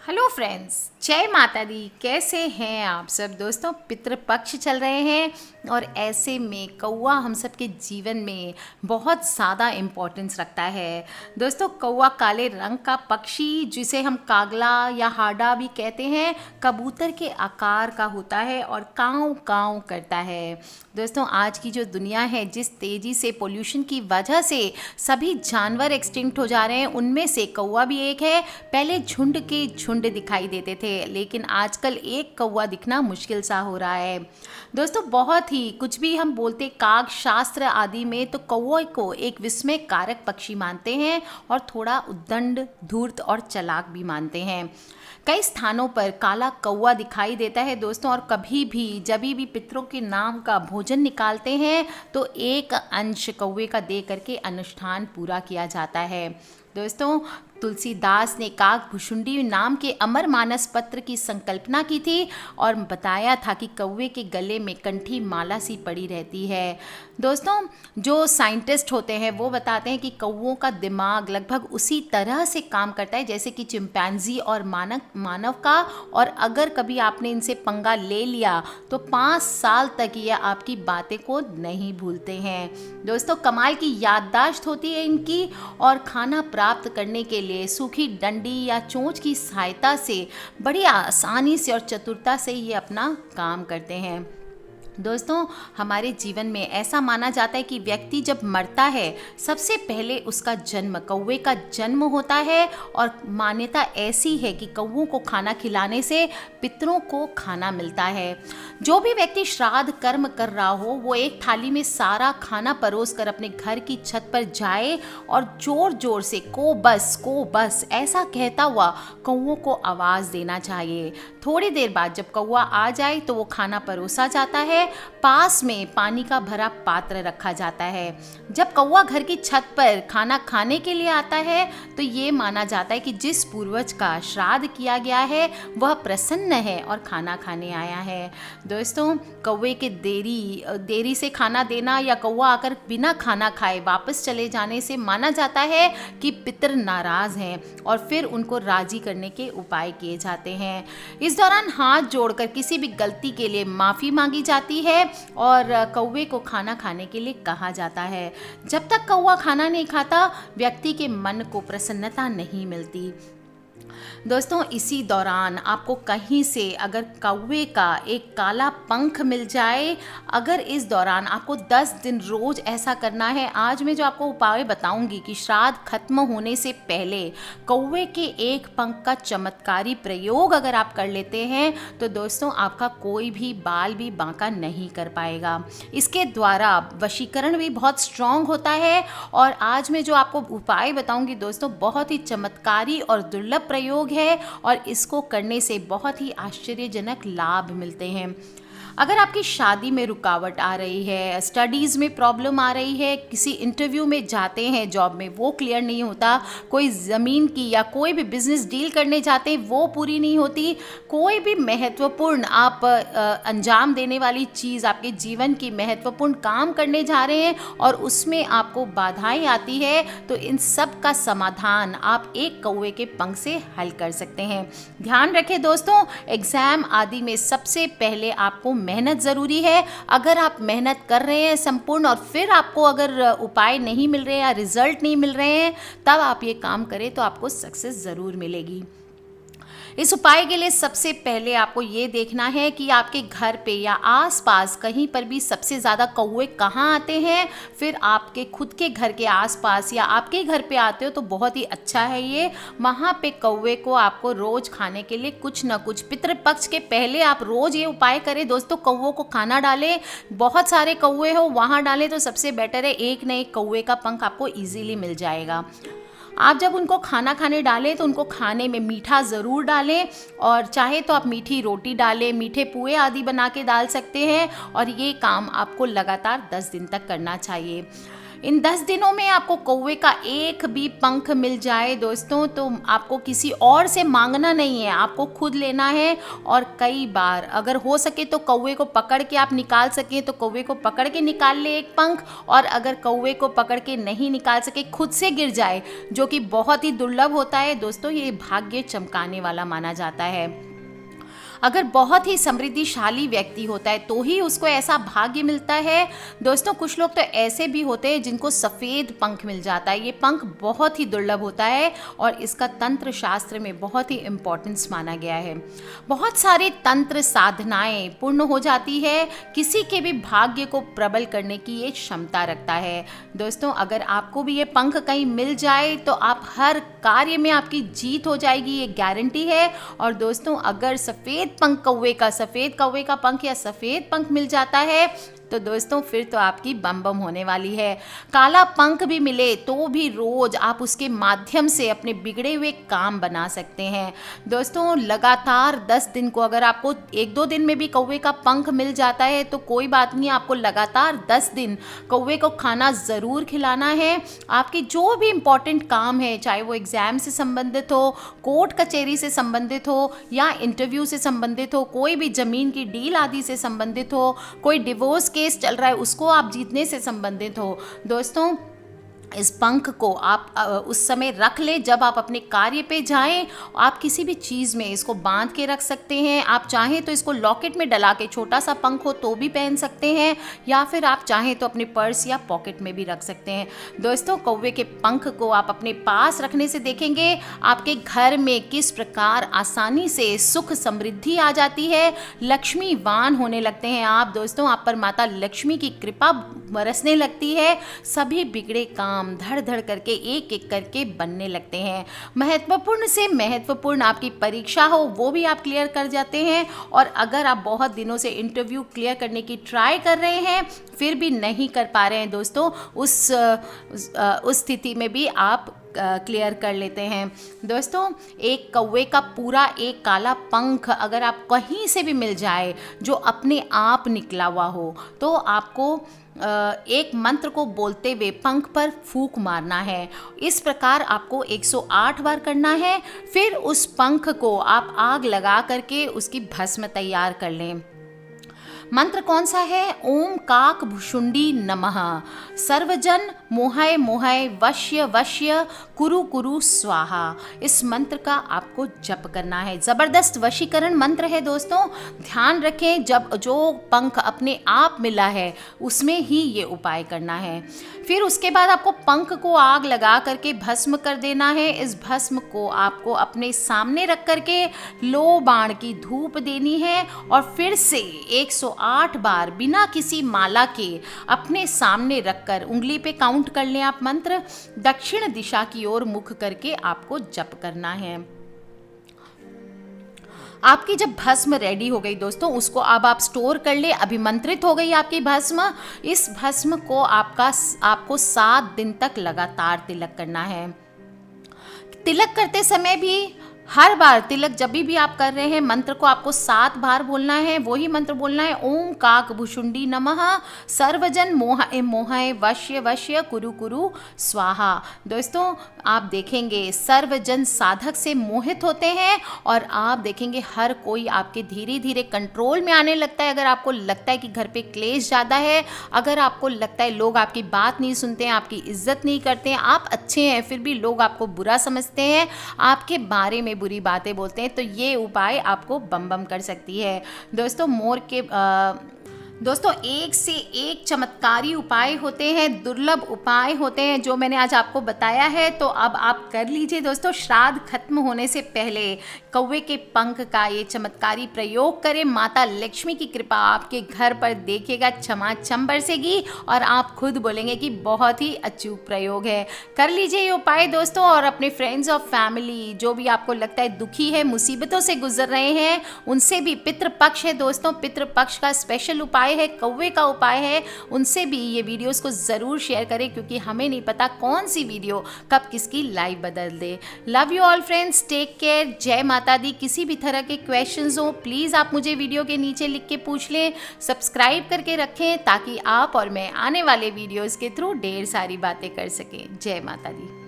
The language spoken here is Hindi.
हेलो फ्रेंड्स, जय माता दी। कैसे हैं आप सब दोस्तों। पितृपक्ष चल रहे हैं और ऐसे में कौवा हम सब के जीवन में बहुत ज़्यादा इम्पोर्टेंस रखता है। दोस्तों, कौवा काले रंग का पक्षी जिसे हम कागला या हाडा भी कहते हैं, कबूतर के आकार का होता है और काँव काँव करता है। दोस्तों, आज की जो दुनिया है, जिस तेज़ी से पोल्यूशन की वजह से सभी जानवर एक्सटिंक्ट हो जा रहे हैं, उनमें से कौवा भी एक है। पहले झुंड के झुंड दिखाई देते थे, लेकिन आजकल एक कौवा दिखना मुश्किल सा हो रहा है। दोस्तों, बहुत ही कुछ भी हम बोलते काग शास्त्र आदि में तो कौवे को एक विस्मय कारक पक्षी मानते हैं और थोड़ा उद्दंड, धूर्त और चालाक भी मानते हैं। कई स्थानों पर काला कौवा दिखाई देता है दोस्तों, और कभी भी जब भी पितरों के नाम का भोजन निकालते हैं तो एक अंश कौवे का दे करके अनुष्ठान पूरा किया जाता है। दोस्तों, तुलसीदास ने काग भुषुंडी नाम के अमर मानस पत्र की संकल्पना की थी और बताया था कि कौवे के गले में कंठी माला सी पड़ी रहती है। दोस्तों, जो साइंटिस्ट होते हैं वो बताते हैं कि कौवों का दिमाग लगभग उसी तरह से काम करता है जैसे कि चिंपैंजी और मानव का, और अगर कभी आपने इनसे पंगा ले लिया तो 5 साल तक ये आपकी बातें को नहीं भूलते हैं। दोस्तों, कमाल की याददाश्त होती है इनकी, और खाना प्राप्त करने के लिए सूखी डंडी या चोंच की सहायता से बड़ी आसानी से और चतुरता से ये अपना काम करते हैं। दोस्तों, हमारे जीवन में ऐसा माना जाता है कि व्यक्ति जब मरता है सबसे पहले उसका जन्म कौवे का जन्म होता है, और मान्यता ऐसी है कि कौवों को खाना खिलाने से पितरों को खाना मिलता है। जो भी व्यक्ति श्राद्ध कर्म कर रहा हो वो एक थाली में सारा खाना परोस कर अपने घर की छत पर जाए और जोर जोर से को बस ऐसा कहता हुआ कौवों को आवाज़ देना चाहिए। थोड़ी देर बाद जब कौवा आ जाए तो वो खाना परोसा जाता है। पास में पानी का भरा पात्र रखा जाता है। जब कौवा घर की छत पर खाना खाने के लिए आता है तो ये माना जाता है कि जिस पूर्वज का श्राद्ध किया गया है वह प्रसन्न है और खाना खाने आया है। दोस्तों, कौवे के देरी से खाना देना या कौवा आकर बिना खाना खाए वापस चले जाने से माना जाता है कि पितर नाराज हैं और फिर उनको राजी करने के उपाय किए जाते हैं। इस दौरान हाथ जोड़कर किसी भी गलती के लिए माफ़ी मांगी जाती है और कौवे को खाना खाने के लिए कहा जाता है। जब तक कौवा खाना नहीं खाता व्यक्ति के मन को प्रसन्नता नहीं मिलती। दोस्तों, इसी दौरान आपको कहीं से अगर कौवे का एक काला पंख मिल जाए, अगर इस दौरान आपको 10 दिन रोज ऐसा करना है, आज मैं जो आपको उपाय बताऊंगी कि श्राद्ध खत्म होने से पहले कौवे के एक पंख का चमत्कारी प्रयोग अगर आप कर लेते हैं तो दोस्तों आपका कोई भी बाल भी बांका नहीं कर पाएगा। इसके द्वारा वशीकरण भी बहुत स्ट्रांग होता है, और आज मैं जो आपको उपाय बताऊंगी दोस्तों बहुत ही चमत्कारी और दुर्लभ प्रयोग है, और इसको करने से बहुत ही आश्चर्यजनक लाभ मिलते हैं। अगर आपकी शादी में रुकावट आ रही है, स्टडीज़ में प्रॉब्लम आ रही है, किसी इंटरव्यू में जाते हैं जॉब में वो क्लियर नहीं होता, कोई ज़मीन की या कोई भी बिजनेस डील करने जाते हैं वो पूरी नहीं होती, कोई भी महत्वपूर्ण आप अंजाम देने वाली चीज़, आपके जीवन की महत्वपूर्ण काम करने जा रहे हैं और उसमें आपको बाधाएं आती है, तो इन सब का समाधान आप एक कौवे के पंख से हल कर सकते हैं। ध्यान रखें दोस्तों, एग्ज़ाम आदि में सबसे पहले आपको मेहनत ज़रूरी है। अगर आप मेहनत कर रहे हैं संपूर्ण और फिर आपको अगर उपाय नहीं मिल रहे हैं या रिजल्ट नहीं मिल रहे हैं, तब आप ये काम करें तो आपको सक्सेस ज़रूर मिलेगी। इस उपाय के लिए सबसे पहले आपको ये देखना है कि आपके घर पे या आसपास कहीं पर भी सबसे ज़्यादा कौवे कहाँ आते हैं। फिर आपके खुद के घर के आसपास या आपके घर पे आते हो तो बहुत ही अच्छा है ये। वहाँ पे कौवे को आपको रोज़ खाने के लिए कुछ ना कुछ, पितृपक्ष के पहले आप रोज़ ये उपाय करें दोस्तों। कौवों को खाना डालें, बहुत सारे कौवे हो वहाँ डालें तो सबसे बेटर है, एक न एक कौवे का पंख आपको ईजीली मिल जाएगा। आप जब उनको खाना खाने डालें तो उनको खाने में मीठा ज़रूर डालें, और चाहे तो आप मीठी रोटी डालें, मीठे पुए आदि बना के डाल सकते हैं, और ये काम आपको लगातार 10 दिन तक करना चाहिए। इन 10 दिनों में आपको कौवे का एक भी पंख मिल जाए दोस्तों, तो आपको किसी और से मांगना नहीं है, आपको खुद लेना है। और कई बार अगर हो सके तो कौवे को पकड़ के आप निकाल सकें तो कौवे को पकड़ के निकाल ले एक पंख, और अगर कौवे को पकड़ के नहीं निकाल सके, खुद से गिर जाए, जो कि बहुत ही दुर्लभ होता है दोस्तों, ये भाग्य चमकाने वाला माना जाता है। अगर बहुत ही समृद्धिशाली व्यक्ति होता है तो ही उसको ऐसा भाग्य मिलता है दोस्तों। कुछ लोग तो ऐसे भी होते हैं जिनको सफ़ेद पंख मिल जाता है। ये पंख बहुत ही दुर्लभ होता है और इसका तंत्र शास्त्र में बहुत ही इम्पोर्टेंस माना गया है। बहुत सारे तंत्र साधनाएं पूर्ण हो जाती है, किसी के भी भाग्य को प्रबल करने की ये क्षमता रखता है दोस्तों। अगर आपको भी ये पंख कहीं मिल जाए तो आप हर कार्य में आपकी जीत हो जाएगी, ये गारंटी है। और दोस्तों अगर सफ़ेद कौवे का पंख या सफ़ेद पंख मिल जाता है तो दोस्तों फिर तो आपकी बम बम होने वाली है। काला पंख भी मिले तो भी रोज आप उसके माध्यम से अपने बिगड़े हुए काम बना सकते हैं दोस्तों। लगातार 10 दिन को अगर आपको 1-2 दिन में भी कौवे का पंख मिल जाता है तो कोई बात नहीं, आपको लगातार 10 दिन कौवे को खाना ज़रूर खिलाना है। आपके जो भी इम्पोर्टेंट काम है, चाहे वो एग्ज़ाम से संबंधित हो, कोर्ट कचहरी से संबंधित हो या इंटरव्यू से संबंधित हो, कोई भी ज़मीन की डील आदि से संबंधित हो, कोई डिवोर्स केस चल रहा है उसको आप जीतने से संबंधित हो दोस्तों, इस पंख को आप उस समय रख ले जब आप अपने कार्य पे जाएं। आप किसी भी चीज़ में इसको बांध के रख सकते हैं। आप चाहें तो इसको लॉकेट में डला के, छोटा सा पंख हो तो भी पहन सकते हैं, या फिर आप चाहें तो अपने पर्स या पॉकेट में भी रख सकते हैं दोस्तों। कौवे के पंख को आप अपने पास रखने से देखेंगे आपके घर में किस प्रकार आसानी से सुख समृद्धि आ जाती है, लक्ष्मीवान होने लगते हैं आप दोस्तों। आप पर माता लक्ष्मी की कृपा बरसने लगती है, सभी बिगड़े काम धड़ धड़ करके एक एक करके बनने लगते हैं। महत्वपूर्ण से महत्वपूर्ण आपकी परीक्षा हो वो भी आप क्लियर कर जाते हैं। और अगर आप बहुत दिनों से इंटरव्यू क्लियर करने की ट्राई कर रहे हैं फिर भी नहीं कर पा रहे हैं दोस्तों, उस स्थिति में भी आप क्लियर कर लेते हैं दोस्तों। एक कौवे का पूरा एक काला पंख अगर आप कहीं से भी मिल जाए जो अपने आप निकला हुआ हो तो आपको एक मंत्र को बोलते हुए पंख पर फूंक मारना है। इस प्रकार आपको 108 बार करना है। फिर उस पंख को आप आग लगा करके उसकी भस्म तैयार कर लें। मंत्र कौन सा है? ओम काक भुषुंडी नमः सर्वजन मोहय मोहय वश्य वश्य कुरु कुरु स्वाहा। इस मंत्र का आपको जप करना है। ज़बरदस्त वशीकरण मंत्र है दोस्तों। ध्यान रखें, जब जो पंख अपने आप मिला है उसमें ही ये उपाय करना है। फिर उसके बाद आपको पंख को आग लगा करके भस्म कर देना है। इस भस्म को आपको अपने सामने रख करके लो बाण की धूप देनी है और फिर से 108 बार बिना किसी माला के अपने सामने रखकर उंगली पे काउंट कर लें आप मंत्र। दक्षिण दिशा की ओर मुख करके आपको जप करना है। आपकी जब भस्म रेडी हो गई दोस्तों, उसको अब आप स्टोर कर ले। अभिमंत्रित हो गई आपकी भस्म। इस भस्म को आपको 7 दिन तक लगातार तिलक करना है। तिलक करते समय भी हर बार तिलक जब भी आप कर रहे हैं मंत्र को आपको 7 बार बोलना है। वही मंत्र बोलना है, ओम काक भुषुंडी नमः सर्वजन मोहय मोहय वश्य वश्य कुरु कुरु स्वाहा। दोस्तों आप देखेंगे सर्वजन साधक से मोहित होते हैं और आप देखेंगे हर कोई आपके धीरे धीरे कंट्रोल में आने लगता है। अगर आपको लगता है कि घर पे क्लेश ज़्यादा है, अगर आपको लगता है लोग आपकी बात नहीं सुनते हैं, आपकी इज्जत नहीं करते हैं, आप अच्छे हैं फिर भी लोग आपको बुरा समझते हैं, आपके बारे में बुरी बातें बोलते हैं, तो ये उपाय आपको बम बम कर सकती है दोस्तों। दोस्तों एक से एक चमत्कारी उपाय होते हैं, दुर्लभ उपाय होते हैं जो मैंने आज आपको बताया है। तो अब आप कर लीजिए दोस्तों। श्राद्ध खत्म होने से पहले कौवे के पंख का ये चमत्कारी प्रयोग करें। माता लक्ष्मी की कृपा आपके घर पर देखिएगा छमाछम बरसेगी और आप खुद बोलेंगे कि बहुत ही अचूक प्रयोग है। कर लीजिए ये उपाय दोस्तों और अपने फ्रेंड्स और फैमिली जो भी आपको लगता है दुखी है, मुसीबतों से गुजर रहे हैं, उनसे भी पितृपक्ष है दोस्तों, पितृपक्ष का स्पेशल उपाय उपाय है, कौवे का उपाय है, उनसे भी ये वीडियोस को ज़रूर शेयर करें, क्योंकि हमें नहीं पता कौन सी वीडियो कब किसकी लाइफ बदल दे। Love you all friends, take care, जय माता दी। किसी भी तरह के क्वेश्चंस हो प्लीज़ आप मुझे वीडियो के नीचे लिख के पूछ लें। सब्सक्राइब करके रखें ताकि आप और मैं आने वाले वीडियोज़ के थ्रू ढेर सारी बातें कर सकें। जय माता दी।